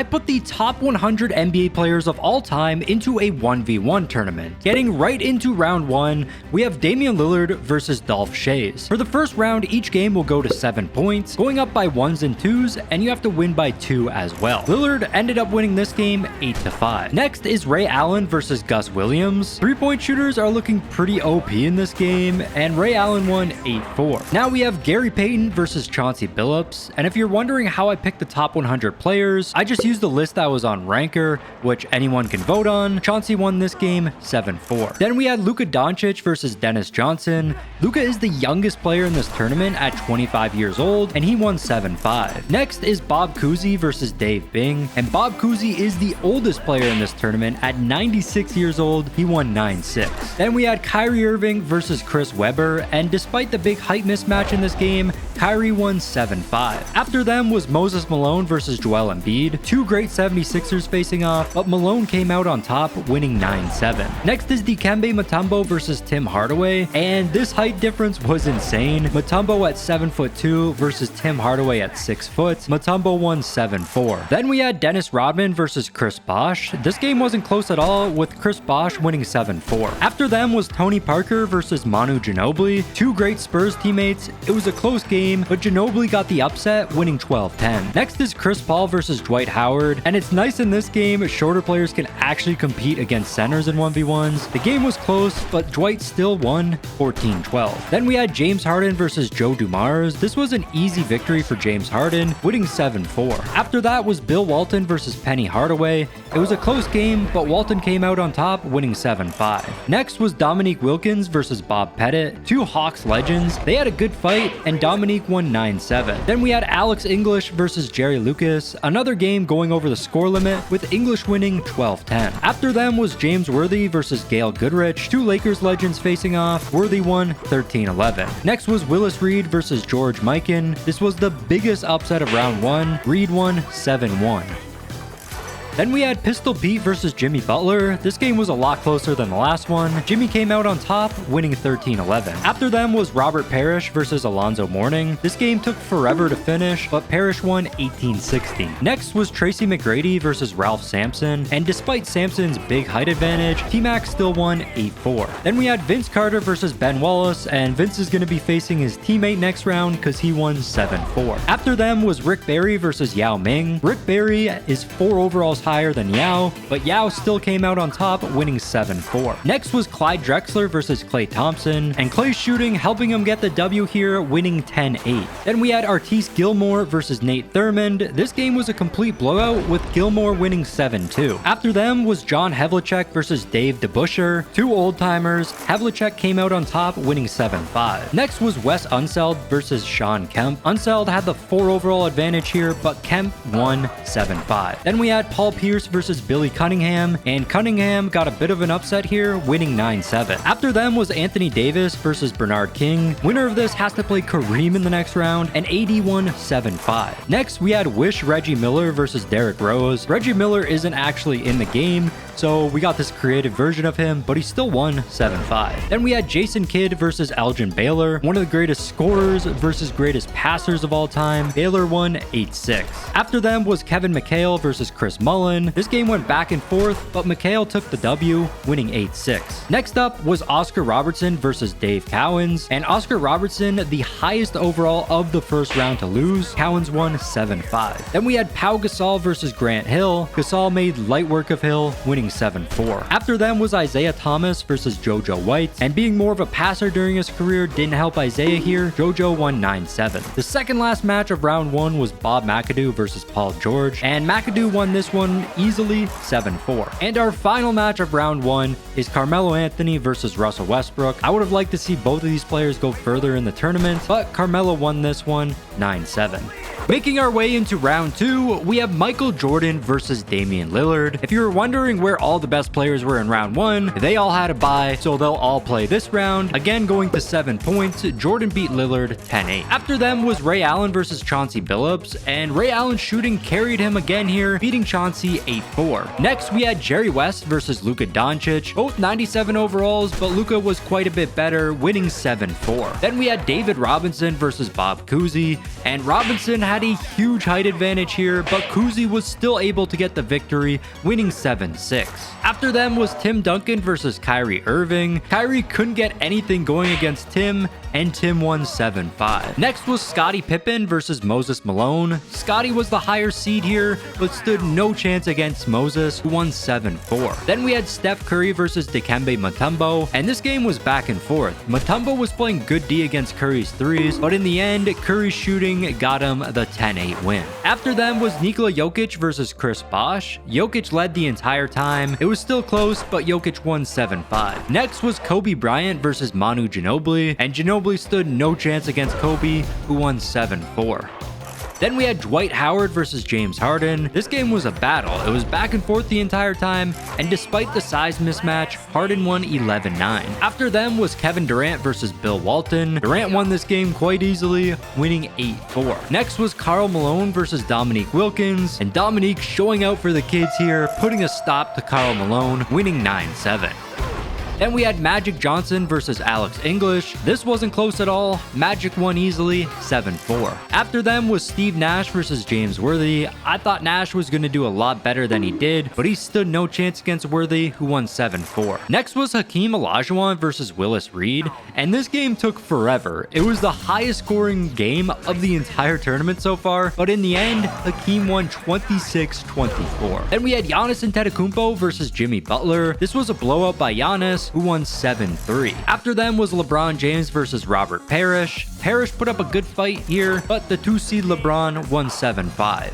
I put the top 100 NBA players of all time into a 1v1 tournament. Getting right into round 1, we have Damian Lillard versus Dolph Schayes. For the first round, each game will go to 7 points, going up by 1s and 2s, and you have to win by 2 as well. Lillard ended up winning this game 8-5. Next is Ray Allen versus Gus Williams. 3-point shooters are looking pretty OP in this game, and Ray Allen won 8-4. Now we have Gary Payton versus Chauncey Billups, and if you're wondering how I picked the top 100 players, I just used the list that was on Ranker, which anyone can vote on. Chauncey won this game 7-4. Then we had Luka Doncic versus Dennis Johnson. Luka is the youngest player in this tournament at 25 years old, and he won 7-5. Next is Bob Cousy versus Dave Bing, and Bob Cousy is the oldest player in this tournament at 96 years old. He won 9-6. Then we had Kyrie Irving versus Chris Webber, and despite the big height mismatch in this game, Kyrie won 7-5. After them was Moses Malone versus Joel Embiid. Two great 76ers facing off, but Malone came out on top, winning 9-7. Next is Dikembe Mutombo versus Tim Hardaway, and this height difference was insane. Mutombo at 7'2" versus Tim Hardaway at 6 foot. Mutombo won 7-4. Then we had Dennis Rodman versus Chris Bosh. This game wasn't close at all, with Chris Bosh winning 7-4. After them was Tony Parker versus Manu Ginobili. Two great Spurs teammates. It was a close game, but Ginobili got the upset, winning 12-10. Next is Chris Paul versus Dwight Howard, and it's nice in this game, shorter players can actually compete against centers in 1v1s. The game was close, but Dwight still won 14-12. Then we had James Harden versus Joe Dumars. This was an easy victory for James Harden, winning 7-4. After that was Bill Walton versus Penny Hardaway. It was a close game, but Walton came out on top, winning 7-5. Next was Dominique Wilkins versus Bob Pettit. Two Hawks legends. They had a good fight, and Dominique won 9-7. Then we had Alex English versus Jerry Lucas. Another game going over the score limit, with English winning 12-10. After them was James Worthy versus Gail Goodrich. Two Lakers legends facing off. Worthy won 13-11. Next was Willis Reed versus George Mikan. This was the biggest upset of round 1. Reed won 7-1. Then we had Pistol Pete versus Jimmy Butler. This game was a lot closer than the last one. Jimmy came out on top, winning 13-11. After them was Robert Parrish versus Alonzo Mourning. This game took forever to finish, but Parrish won 18-16. Next was Tracy McGrady versus Ralph Sampson, and despite Sampson's big height advantage, T-Mac still won 8-4. Then we had Vince Carter versus Ben Wallace, and Vince is going to be facing his teammate next round because he won 7-4. After them was Rick Barry versus Yao Ming. Rick Barry is 4 overalls higher than Yao, but Yao still came out on top, winning 7-4. Next was Clyde Drexler versus Klay Thompson, and Klay's shooting helping him get the W here, winning 10-8. Then we had Artise Gilmore versus Nate Thurmond. This game was a complete blowout, with Gilmore winning 7-2. After them was John Havlicek versus Dave DeBuscher. Two old-timers. Havlicek came out on top, winning 7-5. Next was Wes Unseld versus Sean Kemp. Unseld had the 4 overall advantage here, but Kemp won 7-5. Then we had Paul Pierce versus Billy Cunningham, and Cunningham got a bit of an upset here, winning 9-7. After them was Anthony Davis versus Bernard King. Winner of this has to play Kareem in the next round, and AD won 7-5. Next, we had Wish Reggie Miller versus Derrick Rose. Reggie Miller isn't actually in the game, so we got this creative version of him, but he still won 7-5. Then we had Jason Kidd versus Elgin Baylor, one of the greatest scorers versus greatest passers of all time. Baylor won 8-6. After them was Kevin McHale versus Chris Mullin. This game went back and forth, but McHale took the W, winning 8-6. Next up was Oscar Robertson versus Dave Cowens, and Oscar Robertson, the highest overall of the first round to lose. Cowens won 7-5. Then we had Pau Gasol versus Grant Hill. Gasol made light work of Hill, winning 7-4. After them was Isaiah Thomas versus JoJo White, and being more of a passer during his career didn't help Isaiah here. JoJo won 9-7. The second last match of round 1 was Bob McAdoo versus Paul George, and McAdoo won this one easily 7-4. And our final match of round 1 is Carmelo Anthony versus Russell Westbrook. I would have liked to see both of these players go further in the tournament, but Carmelo won this one 9-7. Making our way into round 2, we have Michael Jordan versus Damian Lillard. If you were wondering where all the best players were in round 1, they all had a bye, so they'll all play this round. Again, going to 7 points, Jordan beat Lillard 10-8. After them was Ray Allen versus Chauncey Billups, and Ray Allen's shooting carried him again here, beating Chauncey 8-4. Next, we had Jerry West versus Luka Doncic, both 97 overalls, but Luka was quite a bit better, winning 7-4. Then we had David Robinson versus Bob Cousy, and Robinson had had a huge height advantage here, but Kuzi was still able to get the victory, winning 7-6. After them was Tim Duncan versus Kyrie Irving. Kyrie couldn't get anything going against Tim, and Tim won 7-5. Next was Scottie Pippen versus Moses Malone. Scottie was the higher seed here, but stood no chance against Moses, who won 7-4. Then we had Steph Curry versus Dikembe Mutombo, and this game was back and forth. Mutombo was playing good D against Curry's threes, but in the end, Curry's shooting got him the 10-8 win. After them was Nikola Jokic versus Chris Bosh. Jokic led the entire time. It was still close, but Jokic won 7-5. Next was Kobe Bryant versus Manu Ginobili, and Ginobili stood no chance against Kobe, who won 7-4. Then we had Dwight Howard versus James Harden. This game was a battle. It was back and forth the entire time, and despite the size mismatch, Harden won 11-9. After them was Kevin Durant versus Bill Walton. Durant won this game quite easily, winning 8-4. Next was Karl Malone versus Dominique Wilkins, and Dominique showing out for the kids here, putting a stop to Karl Malone, winning 9-7. Then we had Magic Johnson versus Alex English. This wasn't close at all. Magic won easily, 7-4. After them was Steve Nash versus James Worthy. I thought Nash was going to do a lot better than he did, but he stood no chance against Worthy, who won 7-4. Next was Hakeem Olajuwon versus Willis Reed, and this game took forever. It was the highest scoring game of the entire tournament so far, but in the end, Hakeem won 26-24. Then we had Giannis Antetokounmpo versus Jimmy Butler. This was a blowout by Giannis, who won 7-3. After them was LeBron James versus Robert Parrish. Parrish put up a good fight here, but the 2-seed LeBron won 7-5.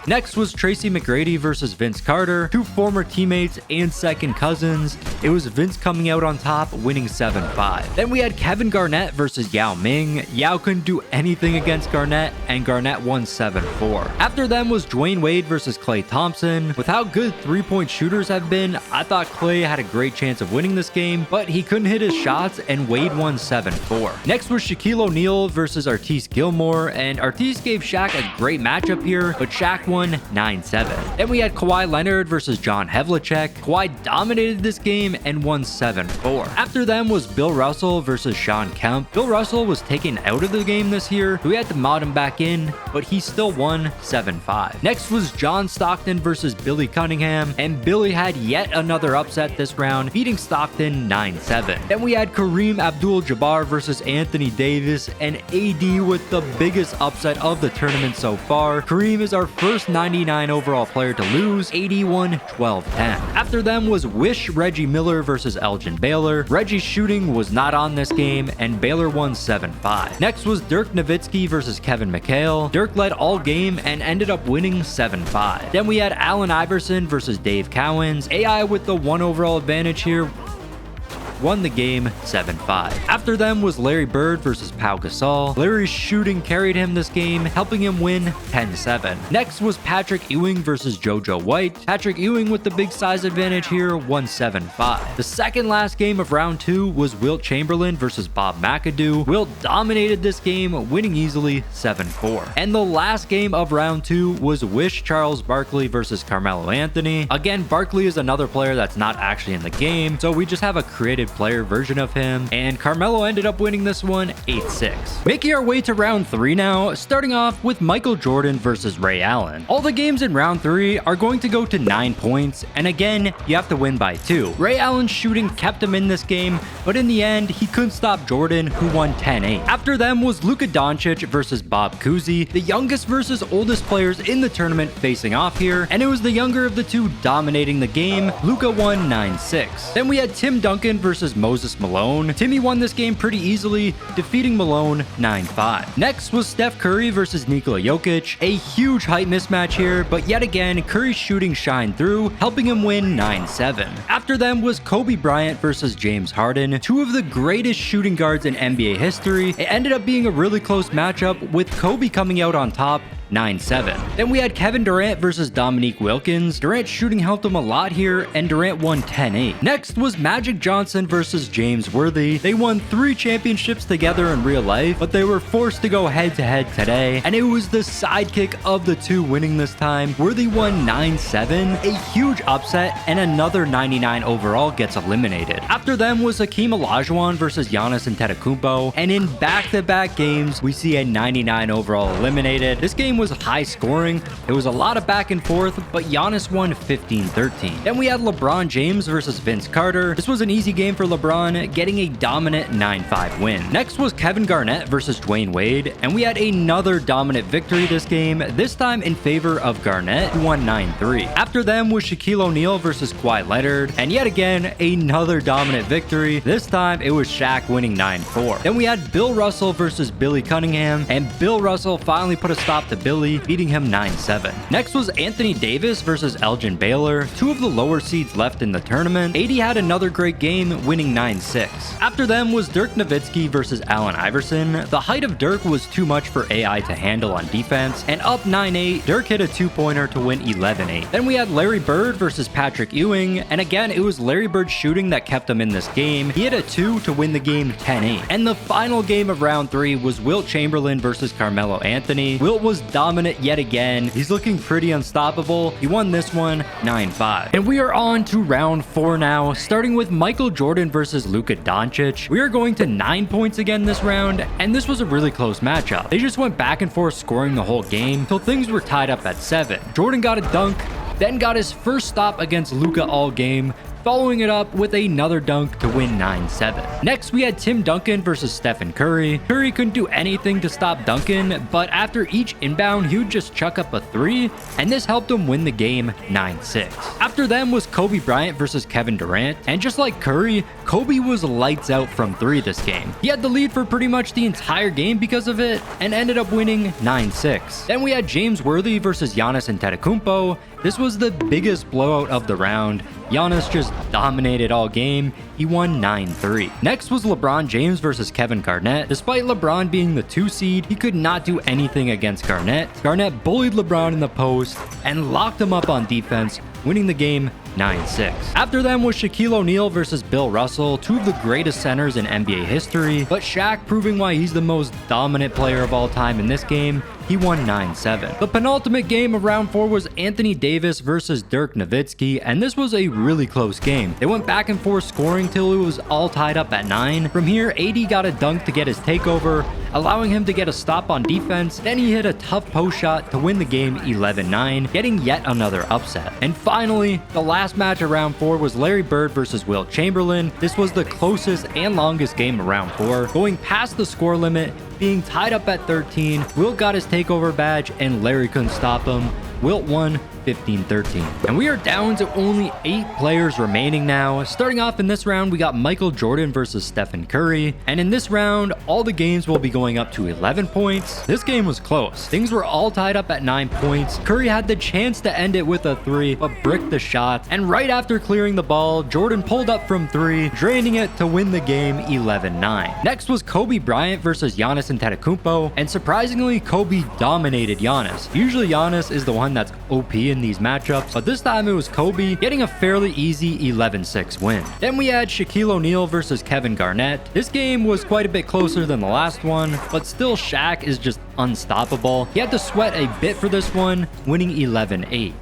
Next was Tracy McGrady versus Vince Carter, two former teammates and second cousins. It was Vince coming out on top, winning 7-5. Then we had Kevin Garnett versus Yao Ming. Yao couldn't do anything against Garnett, and Garnett won 7-4. After them was Dwayne Wade versus Klay Thompson. With how good three-point shooters have been, I thought Klay had a great chance of winning this game, but he couldn't hit his shots, and Wade won 7-4. Next was Shaquille O'Neal versus Artis Gilmore, and Artis gave Shaq a great matchup here, but Shaq won 9-7. Then we had Kawhi Leonard versus John Havlicek. Kawhi dominated this game and won 7-4. After them was Bill Russell versus Sean Kemp. Bill Russell was taken out of the game this year. We had to mod him back in, but he still won 7-5. Next was John Stockton versus Billy Cunningham, and Billy had yet another upset this round, beating Stockton 9-7. Then we had Kareem Abdul-Jabbar versus Anthony Davis, and AD with the biggest upset of the tournament so far. Kareem is our first 99 overall player to lose, 81-12-10. After them was Wish Reggie Miller versus Elgin Baylor. Reggie's shooting was not on this game, and Baylor won 7-5. Next was Dirk Nowitzki versus Kevin McHale. Dirk led all game and ended up winning 7-5. Then we had Allen Iverson versus Dave Cowens. AI with the 1 overall advantage here won the game 7-5. After them was Larry Bird versus Pau Gasol. Larry's shooting carried him this game, helping him win 10-7. Next was Patrick Ewing versus JoJo White. Patrick Ewing with the big size advantage here won 7-5. The second last game of round 2 was Wilt Chamberlain versus Bob McAdoo. Wilt dominated this game, winning easily 7-4. And the last game of round 2 was Wish Charles Barkley versus Carmelo Anthony. Again, Barkley is another player that's not actually in the game, so we just have a created player version of him, and Carmelo ended up winning this one 8-6. Making our way to round 3 now, starting off with Michael Jordan versus Ray Allen. All the games in round 3 are going to go to 9 points, and again, you have to win by 2. Ray Allen's shooting kept him in this game, but in the end, he couldn't stop Jordan, who won 10-8. After them was Luka Doncic versus Bob Cousy, the youngest versus oldest players in the tournament facing off here, and it was the younger of the two dominating the game. Luka won 9-6. Then we had Tim Duncan versus Moses Malone. Timmy won this game pretty easily, defeating Malone 9-5. Next was Steph Curry versus Nikola Jokic. A huge height mismatch here, but yet again, Curry's shooting shined through, helping him win 9-7. After them was Kobe Bryant versus James Harden, two of the greatest shooting guards in NBA history. It ended up being a really close matchup, with Kobe coming out on top, 9-7. Then we had Kevin Durant versus Dominique Wilkins. Durant's shooting helped him a lot here, and Durant won 10-8. Next was Magic Johnson versus James Worthy. They won 3 championships together in real life, but they were forced to go head-to-head today, and it was the sidekick of the two winning this time. Worthy won 9-7, a huge upset, and another 99 overall gets eliminated. After them was Hakeem Olajuwon versus Giannis Antetokounmpo, and in back-to-back games, we see a 99 overall eliminated. This game was high scoring. It was a lot of back and forth, but Giannis won 15-13. Then we had LeBron James versus Vince Carter. This was an easy game for LeBron, getting a dominant 9-5 win. Next was Kevin Garnett versus Dwayne Wade, and we had another dominant victory this game, this time in favor of Garnett, who won 9-3. After them was Shaquille O'Neal versus Kawhi Leonard, and yet again, another dominant victory. This time, it was Shaq winning 9-4. Then we had Bill Russell versus Billy Cunningham, and Bill Russell finally put a stop to Billy, beating him 9-7. Next was Anthony Davis versus Elgin Baylor, 2 of the lower seeds left in the tournament. AD had another great game, winning 9-6. After them was Dirk Nowitzki versus Allen Iverson. The height of Dirk was too much for AI to handle on defense, and up 9-8, Dirk hit a 2-pointer to win 11-8. Then we had Larry Bird versus Patrick Ewing, and again, it was Larry Bird's shooting that kept him in this game. He hit a 2 to win the game 10-8. And the final game of round 3 was Wilt Chamberlain versus Carmelo Anthony. Wilt was dominant yet again. He's looking pretty unstoppable. He won this one 9-5. And we are on to round 4 now, starting with Michael Jordan versus Luka Doncic. We are going to 9 points again this round, and this was a really close matchup. They just went back and forth scoring the whole game till things were tied up at 7. Jordan got a dunk, then got his first stop against Luka all game, following it up with another dunk to win 9-7. Next, we had Tim Duncan versus Stephen Curry. Curry couldn't do anything to stop Duncan, but after each inbound, he would just chuck up a 3, and this helped him win the game 9-6. After them was Kobe Bryant versus Kevin Durant, and just like Curry, Kobe was lights out from 3 this game. He had the lead for pretty much the entire game because of it, and ended up winning 9-6. Then we had James Worthy versus Giannis Antetokounmpo. This was the biggest blowout of the round. Giannis just dominated all game. He won 9-3. Next was LeBron James versus Kevin Garnett. Despite LeBron being the 2 seed, he could not do anything against Garnett. Garnett bullied LeBron in the post and locked him up on defense, winning the game 9-6. After them was Shaquille O'Neal versus Bill Russell, 2 of the greatest centers in NBA history, but Shaq proving why he's the most dominant player of all time in this game. He won 9-7. The penultimate game of round 4 was Anthony Davis versus Dirk Nowitzki, and this was a really close game. They went back and forth scoring till it was all tied up at 9. From here, AD got a dunk to get his takeover, allowing him to get a stop on defense. Then he hit a tough post shot to win the game 11-9, getting yet another upset. And finally, the last match of round 4 was Larry Bird versus Wilt Chamberlain. This was the closest and longest game of round 4, going past the score limit, being tied up at 13. Wilt got his takeover badge and Larry couldn't stop him. Wilt won 15-13. And we are down to only 8 players remaining now. Starting off in this round, we got Michael Jordan versus Stephen Curry. And in this round, all the games will be going up to 11 points. This game was close. Things were all tied up at 9 points. Curry had the chance to end it with a 3, but bricked the shot. And right after clearing the ball, Jordan pulled up from 3, draining it to win the game 11-9. Next was Kobe Bryant versus Giannis Antetokounmpo. And surprisingly, Kobe dominated Giannis. Usually Giannis is the one that's OP in these matchups, but this time it was Kobe getting a fairly easy 11-6 win. Then we had Shaquille O'Neal versus Kevin Garnett. This game was quite a bit closer than the last one, but still Shaq is just unstoppable. He had to sweat a bit for this one, winning 11-8.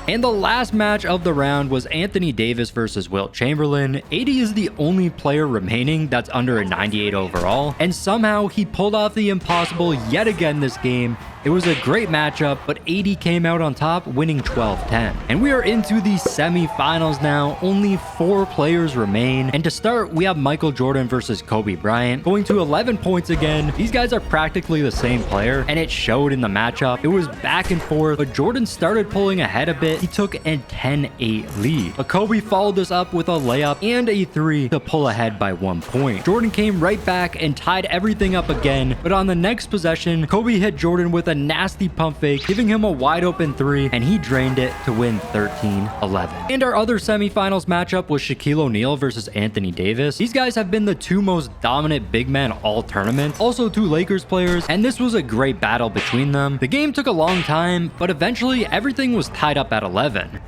And the last match of the round was Anthony Davis versus Wilt Chamberlain. AD is the only player remaining that's under a 98 overall, and somehow he pulled off the impossible yet again this game. It was a great matchup, but AD came out on top, winning 12-10. And we are into the semifinals now. Only 4 players remain. And to start, we have Michael Jordan versus Kobe Bryant, going to 11 points again. These guys are practically the same player, and it showed in the matchup. It was back and forth, but Jordan started pulling ahead a bit. He took a 10-8 lead. But Kobe followed this up with a layup and a 3 to pull ahead by 1 point. Jordan came right back and tied everything up again, but on the next possession, Kobe hit Jordan with a nasty pump fake, giving him a wide open 3, and he drained it to win 13-11. And our other semifinals matchup was Shaquille O'Neal versus Anthony Davis. These guys have been the two most dominant big men all tournament, also two Lakers players, and this was a great battle between them. The game took a long time, but eventually everything was tied up at 11.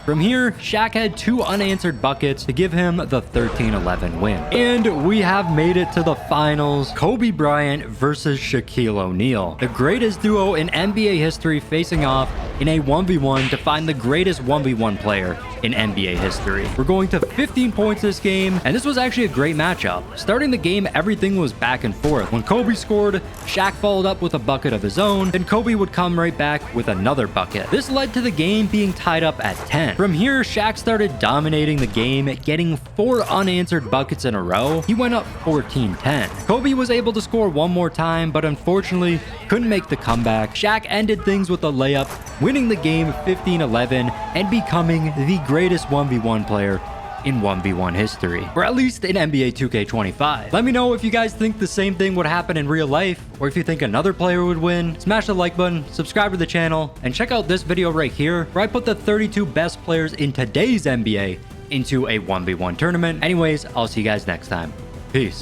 From here, Shaq had 2 unanswered buckets to give him the 13-11 win. And we have made it to the finals. Kobe Bryant versus Shaquille O'Neal. The greatest duo in NBA history facing off in a 1v1 to find the greatest 1v1 player in NBA history. We're going to 15 points this game, and this was actually a great matchup. Starting the game, everything was back and forth. When Kobe scored, Shaq followed up with a bucket of his own, then Kobe would come right back with another bucket. This led to the game being tied up at 10. From here, Shaq started dominating the game, getting 4 unanswered buckets in a row. He went up 14-10. Kobe was able to score one more time, but unfortunately couldn't make the comeback. Shaq ended things with a layup, winning the game 15-11 and becoming the greatest 1v1 player in 1v1 history, or at least in NBA 2K25. Let me know if you guys think the same thing would happen in real life, or if you think another player would win. Smash the like button, subscribe to the channel, and check out this video right here, where I put the 32 best players in today's NBA into a 1v1 tournament. Anyways, I'll see you guys next time. Peace.